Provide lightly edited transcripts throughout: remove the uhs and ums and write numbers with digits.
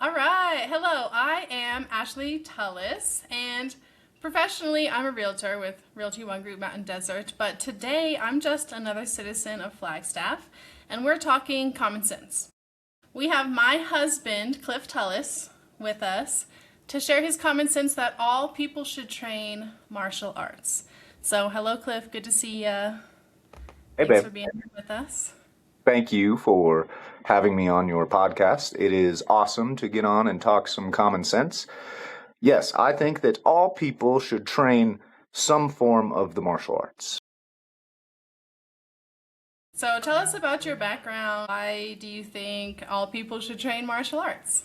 All right. Hello, I am Ashley Tullis, and professionally, I'm a realtor with Realty One Group Mountain Desert. But today, I'm just another citizen of Flagstaff, and we're talking common sense. We have my husband, Cliff Tullis, with us to share his common sense that all people should train martial arts. So, hello, Cliff. Good to see you. Hey, Thanks babe. for being here with us. Thank you for having me on your podcast. It is awesome to get on and talk some common sense. Yes, I think that all people should train some form of the martial arts. So tell us about your background. Why do you think all people should train martial arts?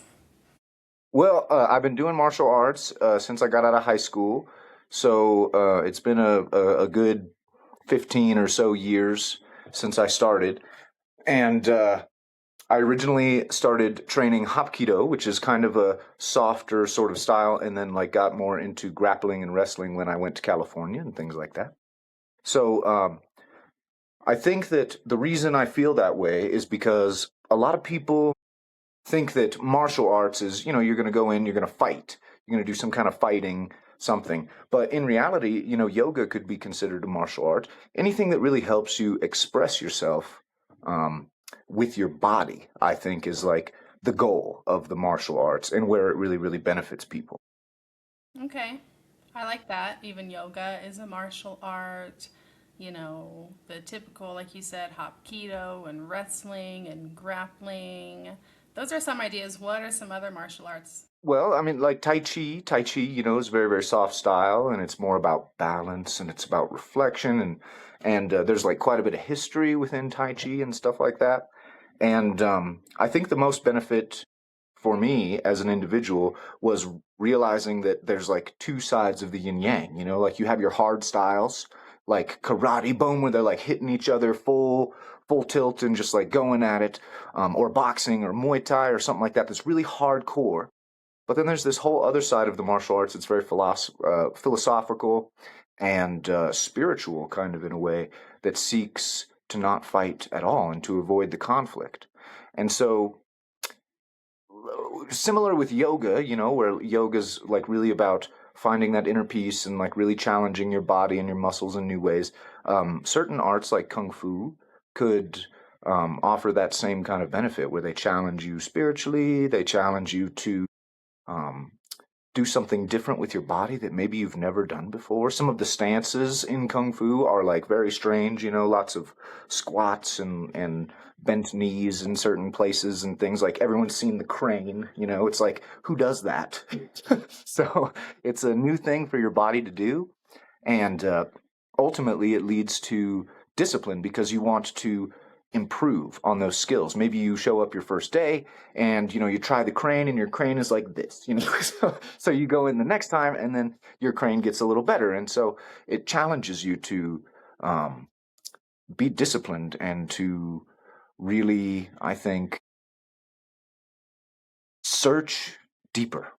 Well, I've been doing martial arts since I got out of high school. So it's been a good 15 or so years since I started. And I originally started training Hapkido, which is kind of a softer sort of style, and then like got more into grappling and wrestling when I went to California and things like that. So I think that the reason I feel that way is because a lot of people think that martial arts is, you're going to go in, you're going to fight, you're going to do some kind of fighting, something. But in reality, yoga could be considered a martial art. Anything that really helps you express yourself um, with your body, I think, is like the goal of the martial arts and where it really, really benefits people. Okay, I like that. Even yoga is a martial art. The typical, like you said, Hapkido and wrestling and grappling. Those are some ideas. What are some other martial arts? Well, I mean, like Tai Chi. Tai Chi, is very, very soft style, and it's more about balance and it's about reflection, and there's like quite a bit of history within Tai Chi and stuff like that. And I think the most benefit for me as an individual was realizing that there's like two sides of the yin yang. Like you have your hard styles, like karate, boom, where they're like hitting each other full tilt and just like going at it, or boxing or Muay Thai or something like that. That's really hardcore, but then there's this whole other side of the martial arts. It's very philosophical and spiritual, kind of in a way, that seeks to not fight at all and to avoid the conflict. And so, similar with yoga, where yoga's like really about finding that inner peace and like really challenging your body and your muscles in new ways. Certain arts like kung fu could offer that same kind of benefit where they challenge you spiritually, they challenge you to um, do something different with your body that maybe you've never done before. Some of the stances in Kung Fu are like very strange, lots of squats and bent knees in certain places and things like everyone's seen the crane, it's like, who does that? So it's a new thing for your body to do. And ultimately, it leads to discipline because you want to improve on those skills. Maybe you show up your first day and you try the crane and your crane is like this, so you go in the next time and then your crane gets a little better. And so it challenges you to um, be disciplined and to really, I think, search deeper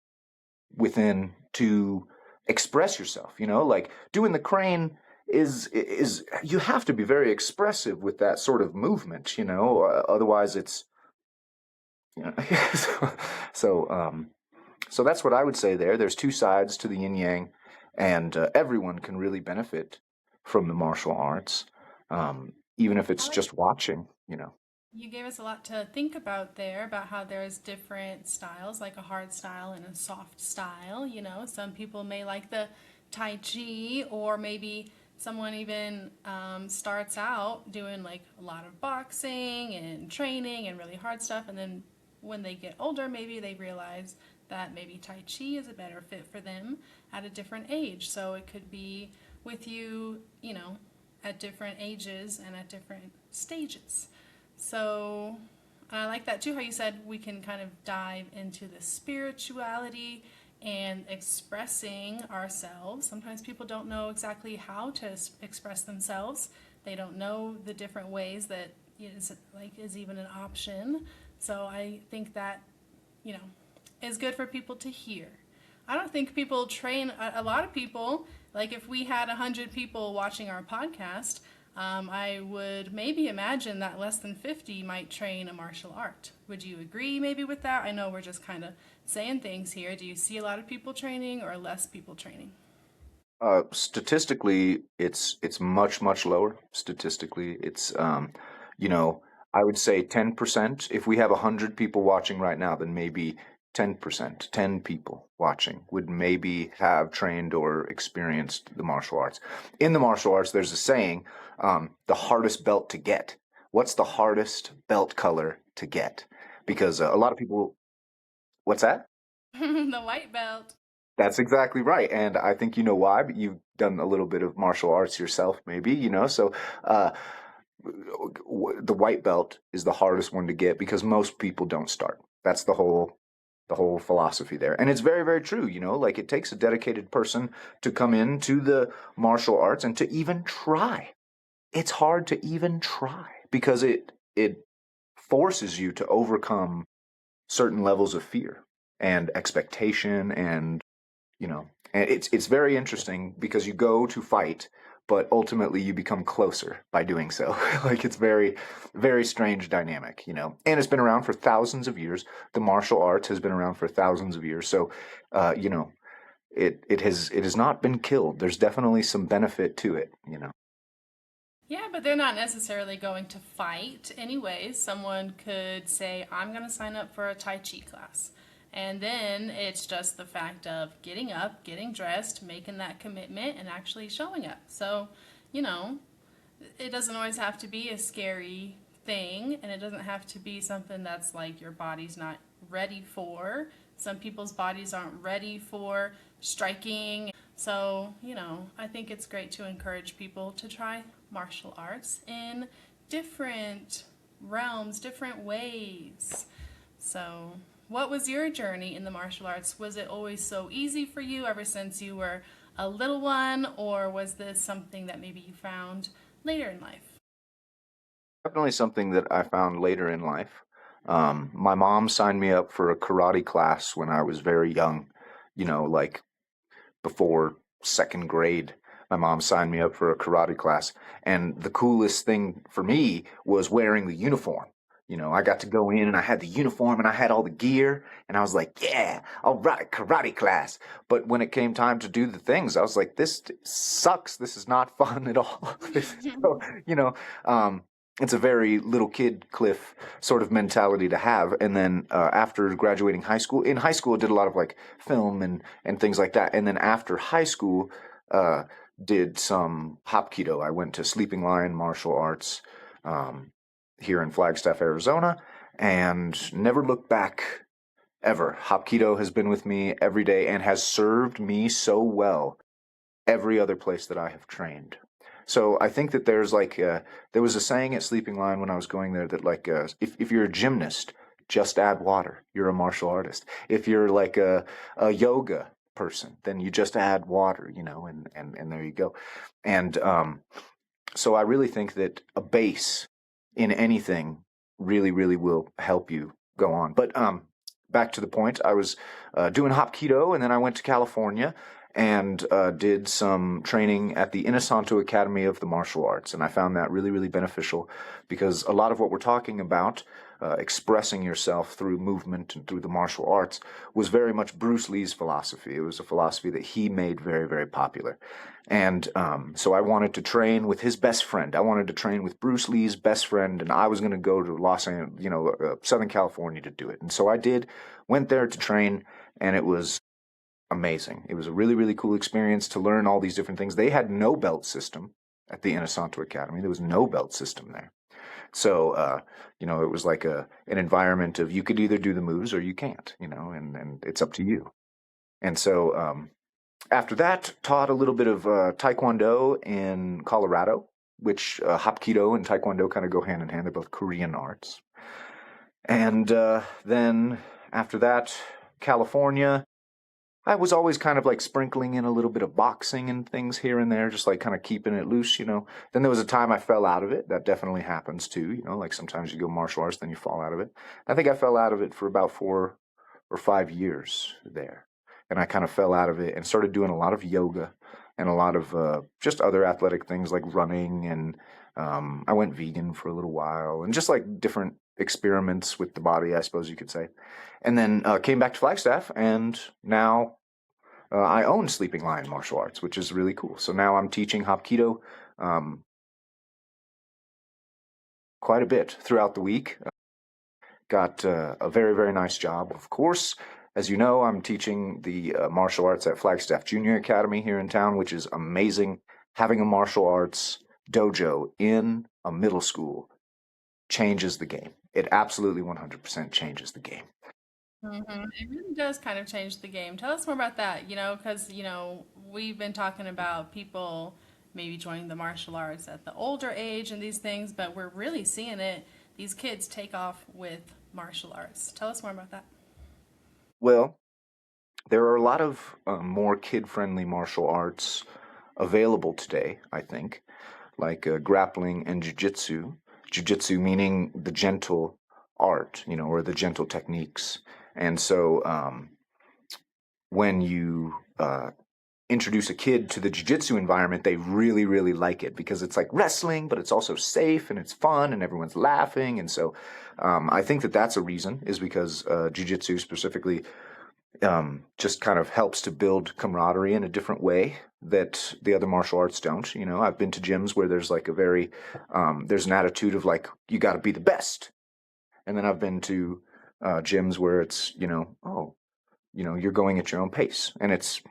within to express yourself, like doing the crane is you have to be very expressive with that sort of movement, otherwise it's so, so um so that's what I would say there. There's two sides to the yin yang, and everyone can really benefit from the martial arts, even if I it's like just watching. you gave us a lot to think about there about how there's different styles, like a hard style and a soft style. Some people may like the Tai Chi, or maybe someone even starts out doing like a lot of boxing and training and really hard stuff, and then when they get older, maybe they realize that maybe Tai Chi is a better fit for them at a different age. So it could be with you, at different ages and at different stages. So I like that too, how you said we can kind of dive into the spirituality and expressing ourselves. Sometimes people don't know exactly how to express themselves. They don't know the different ways that is even an option. So I think that, you know, is good for people to hear. I don't think people train a lot of people. Like if we had 100 people watching our podcast, I would maybe imagine that less than 50 might train a martial art. Would you agree maybe with that? I know we're just kind of saying things here. Do you see a lot of people training or less people training? Statistically, it's much lower. Statistically, it's you know, I would say 10%. If we have 100 people watching right now, then maybe 10%, 10 people watching would maybe have trained or experienced the martial arts. In the martial arts, there's a saying, the hardest belt to get. What's the hardest belt color to get? Because a lot of people, what's that? The white belt. That's exactly right. And I think you know why, but you've done a little bit of martial arts yourself, maybe, So uh, the white belt is the hardest one to get because most people don't start. That's the whole philosophy there. And it's very true, like it takes a dedicated person to come into the martial arts and to even try. It's hard to even try because it forces you to overcome certain levels of fear and expectation and it's very interesting because you go to fight, but ultimately you become closer by doing so. Like it's very strange dynamic. And it's been around for thousands of years. The martial arts has been around for thousands of years. So, it has not been killed. There's definitely some benefit to it. Yeah, but they're not necessarily going to fight anyways. Someone could say, I'm going to sign up for a Tai Chi class. And then it's just the fact of getting up, getting dressed, making that commitment, and actually showing up. So, you know, it doesn't always have to be a scary thing, and it doesn't have to be something that's like your body's not ready for. Some people's bodies aren't ready for striking. So, I think it's great to encourage people to try martial arts in different realms, different ways. So, what was your journey in the martial arts? Was it always so easy for you ever since you were a little one, or was this something that maybe you found later in life? Definitely something that I found later in life. My mom signed me up for a karate class when I was very young, like before second grade. My mom signed me up for a karate class. And the coolest thing for me was wearing the uniform. I got to go in and I had the uniform and I had all the gear and I was like, yeah, all right, karate class. But when it came time to do the things, I was like, this sucks. This is not fun at all. So, you know, um, it's a very little kid Cliff sort of mentality to have. And then after graduating high school, in high school, I did a lot of like film and things like that. And then after high school, uh, did some Hapkido. I went to Sleeping Lion Martial Arts um, here in Flagstaff, Arizona, and never looked back ever. Hapkido has been with me every day and has served me so well every other place that I have trained. So I think that there was a saying at Sleeping Lion when I was going there that if you're a gymnast, just add water. You're a martial artist. If you're like a yoga person, then you just add water, and there you go. And so I really think that a base in anything really will help you go on. But back to the point, I was doing Hapkido, and then I went to California and did some training at the Inosanto Academy of the Martial Arts, and I found that really beneficial because a lot of what we're talking about, expressing yourself through movement and through the martial arts, was very much Bruce Lee's philosophy. It was a philosophy that he made very popular. And so I wanted to train with his best friend. I wanted to train with Bruce Lee's best friend, and I was going to go to Los Angeles, Southern California to do it. And so I did, went there to train, and it was amazing. It was a really cool experience to learn all these different things. They had no belt system at the Inosanto Academy. There was no belt system there. So, it was like an environment of you could either do the moves or you can't, and it's up to you. And so, after that, taught a little bit of Taekwondo in Colorado, which Hapkido and Taekwondo kind of go hand in hand. They're both Korean arts. And then after that, California. I was always kind of like sprinkling in a little bit of boxing and things here and there, just like kind of keeping it loose. Then there was a time I fell out of it. That definitely happens too, like sometimes you go martial arts, then you fall out of it. I think I fell out of it for about 4 or 5 years there. And I kind of fell out of it and started doing a lot of yoga and a lot of just other athletic things like running, and I went vegan for a little while, and just like different experiments with the body, I suppose you could say. And then came back to Flagstaff, and now I own Sleeping Lion Martial Arts, which is really cool. So now I'm teaching Hapkido um, quite a bit throughout the week. Got a very, very nice job. Of course, as you know, I'm teaching the martial arts at Flagstaff Junior Academy here in town, which is amazing. Having a martial arts dojo in a middle school changes the game. It absolutely 100% changes the game. It really does kind of change the game. Tell us more about that, because, we've been talking about people maybe joining the martial arts at the older age and these things, but we're really seeing these kids take off with martial arts. Tell us more about that. Well, there are a lot of more kid-friendly martial arts available today, I think, like grappling and jiu-jitsu. Jiu-jitsu meaning the gentle art, or the gentle techniques. And so when you introduce a kid to the jiu-jitsu environment, they really, really like it because it's like wrestling, but it's also safe and it's fun and everyone's laughing. And so I think that that's a reason, is because jiu-jitsu specifically just kind of helps to build camaraderie in a different way that the other martial arts don't. I've been to gyms where there's like there's an attitude of like, you got to be the best. And then I've been to gyms where it's, oh, you're going at your own pace. And it's,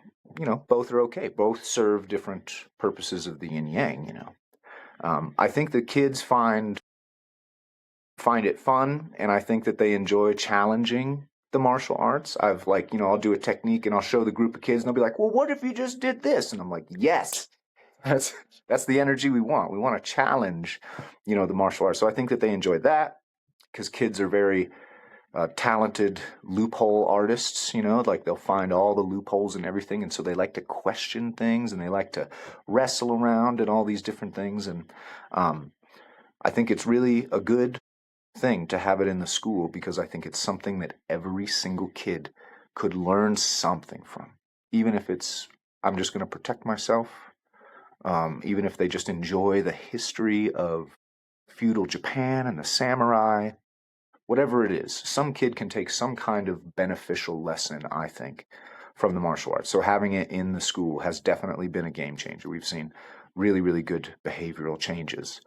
both are okay. Both serve different purposes of the yin yang, I think the kids find it fun, and I think that they enjoy challenging the martial arts. I've I'll do a technique and I'll show the group of kids and they'll be like, well, what if you just did this? And I'm like, yes, that's the energy we want. We want to challenge, the martial arts. So I think that they enjoy that because kids are very talented loophole artists, like they'll find all the loopholes and everything. And so they like to question things and they like to wrestle around and all these different things. And I think it's really a good thing to have it in the school because I think it's something that every single kid could learn something from, even if it's, I'm just going to protect myself, even if they just enjoy the history of feudal Japan and the samurai, whatever it is. Some kid can take some kind of beneficial lesson, I think, from the martial arts. So having it in the school has definitely been a game changer. We've seen really, really good behavioral changes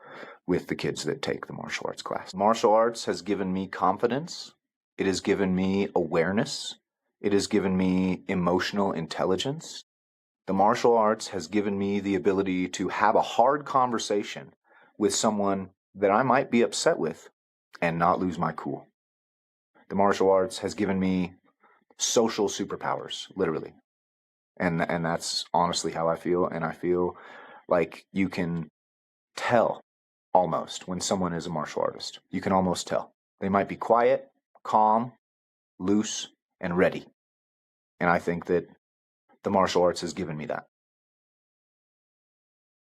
with the kids that take the martial arts class. Martial arts has given me confidence. It has given me awareness. It has given me emotional intelligence. The martial arts has given me the ability to have a hard conversation with someone that I might be upset with and not lose my cool. The martial arts has given me social superpowers, literally. And that's honestly how I feel. And I feel like you can tell almost when someone is a martial artist. You can almost tell. They might be quiet, calm, loose, and ready. And I think that the martial arts has given me that.